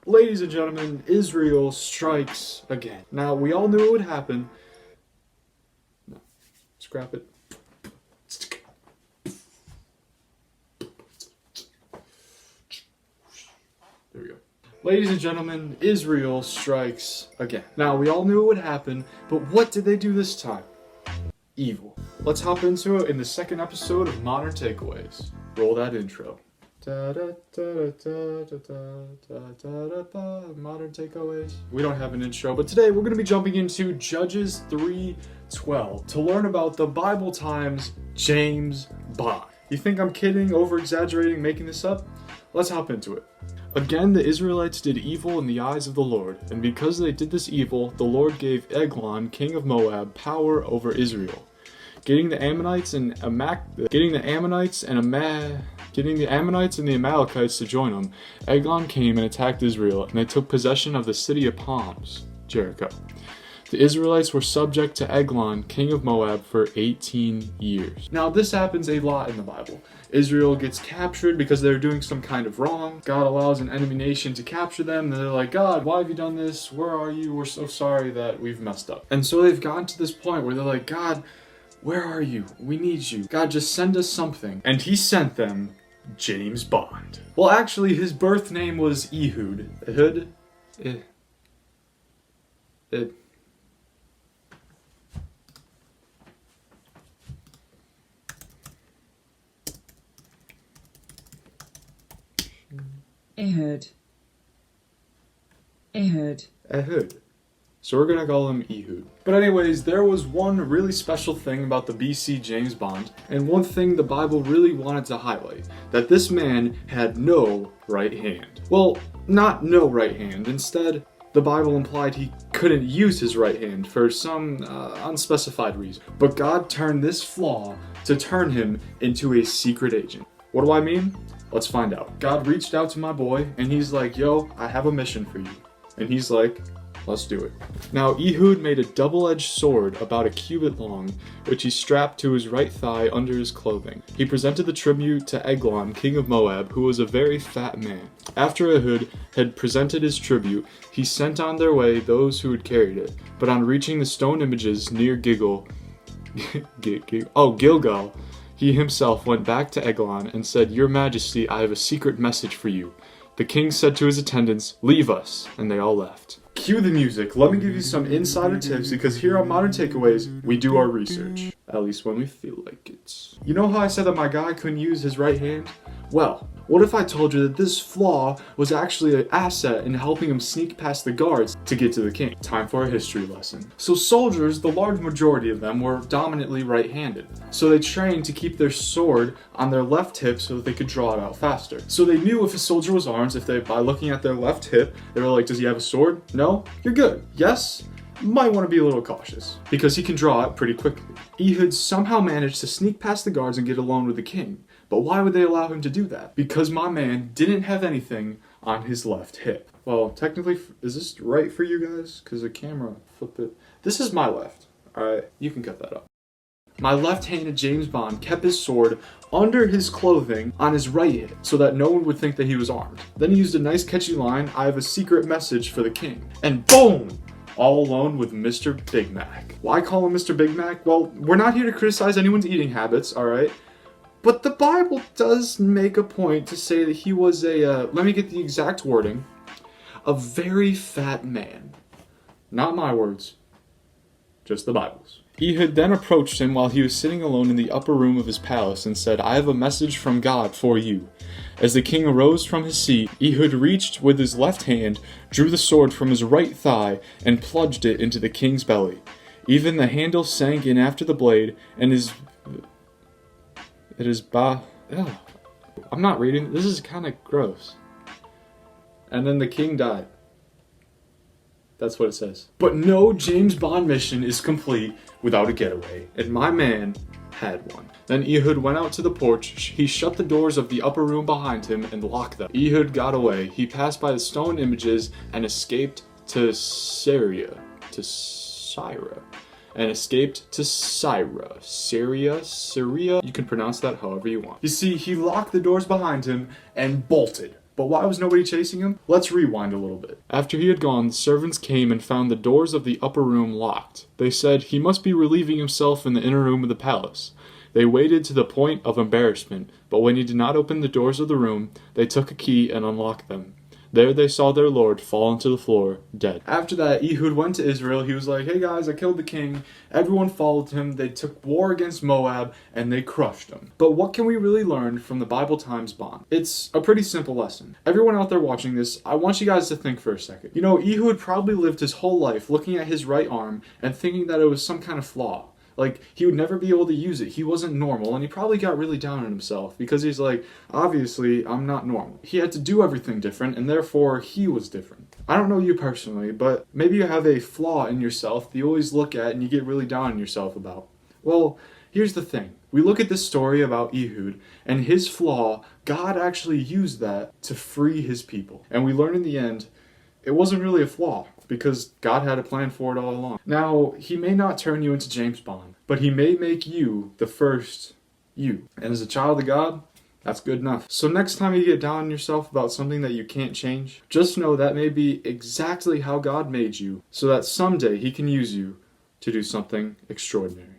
Ladies and gentlemen, Israel strikes again. Now, we all knew it would happen. No, scrap it. There we go. Ladies and gentlemen, Israel strikes again. Now, we all knew it would happen, but what did they do this time? Evil. Let's hop into it in the second episode of Modern Takeaways. Roll that intro. Modern Takeaways. We don't have an intro, but today we're going to be jumping into Judges 3:12 to learn about the Bible times James Bond. You think I'm kidding, over-exaggerating, making this up? Let's hop into it. Again, the Israelites did evil in the eyes of the Lord, and because they did this evil, the Lord gave Eglon, king of Moab, power over Israel. Getting the Ammonites and the Amalekites to join him, Eglon came and attacked Israel, and they took possession of the city of palms, Jericho. The Israelites were subject to Eglon, king of Moab, for 18 years. Now, this happens a lot in the Bible. Israel gets captured because they're doing some kind of wrong. God allows an enemy nation to capture them, and they're like, God, why have you done this? Where are you? We're so sorry that we've messed up. And so they've gotten to this point where they're like, God, where are you? We need you. God, just send us something. And he sent them James Bond. Well, actually, his birth name was Ehud. Ehud? Ehud. So we're gonna call him Ehud. But anyways, there was one really special thing about the BC James Bond, and one thing the Bible really wanted to highlight, that this man had no right hand. Well, not no right hand. Instead, the Bible implied he couldn't use his right hand for some unspecified reason. But God turned this flaw to turn him into a secret agent. What do I mean? Let's find out. God reached out to my boy, and he's like, yo, I have a mission for you. And he's like, let's do it. Now, Ehud made a double-edged sword about a cubit long, which he strapped to his right thigh under his clothing. He presented the tribute to Eglon, king of Moab, who was a very fat man. After Ehud had presented his tribute, he sent on their way those who had carried it. But on reaching the stone images near Gilgal, he himself went back to Eglon and said, Your Majesty, I have a secret message for you. The king said to his attendants, Leave us, and they all left. Cue the music. Let me give you some insider tips, because here on Modern Takeaways, we do our research. At least when we feel like it. You know how I said that my guy couldn't use his right hand? Well, what if I told you that this flaw was actually an asset in helping him sneak past the guards to get to the king? Time for a history lesson. So soldiers, the large majority of them, were dominantly right-handed. So they trained to keep their sword on their left hip so that they could draw it out faster. So they knew if a soldier was armed, by looking at their left hip, they were like, does he have a sword? No? You're good. Yes? Might want to be a little cautious, because he can draw it pretty quickly. Ehud somehow managed to sneak past the guards and get alone with the king. But why would they allow him to do that? Because my man didn't have anything on his left hip. Well, technically, is this right for you guys? Because the camera flipped it. This is my left. Alright, you can cut that up. My left-handed James Bond kept his sword under his clothing on his right hip so that no one would think that he was armed. Then he used a nice catchy line, I have a secret message for the king. And boom! All alone with Mr. Big Mac. Why call him Mr. Big Mac? Well, we're not here to criticize anyone's eating habits, alright? But the Bible does make a point to say that he was let me get the exact wording, a very fat man. Not my words, just the Bible's. Ehud then approached him while he was sitting alone in the upper room of his palace and said, I have a message from God for you. As the king arose from his seat, Ehud reached with his left hand, drew the sword from his right thigh, and plunged it into the king's belly. Even the handle sank in after the blade, and I'm not reading. This is kind of gross. And then the king died. That's what it says. But no James Bond mission is complete without a getaway, and my man had one. Then Ehud went out to the porch. He shut the doors of the upper room behind him and locked them. Ehud got away. He passed by the stone images and escaped to Syria. Syria, you can pronounce that however you want. You see, he locked the doors behind him and bolted. But why was nobody chasing him? Let's rewind a little bit. After he had gone, the servants came and found the doors of the upper room locked. They said he must be relieving himself in the inner room of the palace. They waited to the point of embarrassment, but when he did not open the doors of the room, they took a key and unlocked them. There they saw their lord fall onto the floor, dead. After that, Ehud went to Israel. He was like, hey guys, I killed the king. Everyone followed him. They took war against Moab, and they crushed him. But what can we really learn from the Bible times bond? It's a pretty simple lesson. Everyone out there watching this, I want you guys to think for a second. You know, Ehud probably lived his whole life looking at his right arm and thinking that it was some kind of flaw. Like, he would never be able to use it. He wasn't normal, and he probably got really down on himself because he's like, obviously, I'm not normal. He had to do everything different, and therefore, he was different. I don't know you personally, but maybe you have a flaw in yourself that you always look at and you get really down on yourself about. Well, here's the thing. We look at this story about Ehud, and his flaw, God actually used that to free his people. And we learn in the end, it wasn't really a flaw, because God had a plan for it all along. Now, he may not turn you into James Bond, but he may make you the first you. And as a child of God, that's good enough. So next time you get down on yourself about something that you can't change, just know that may be exactly how God made you, so that someday he can use you to do something extraordinary.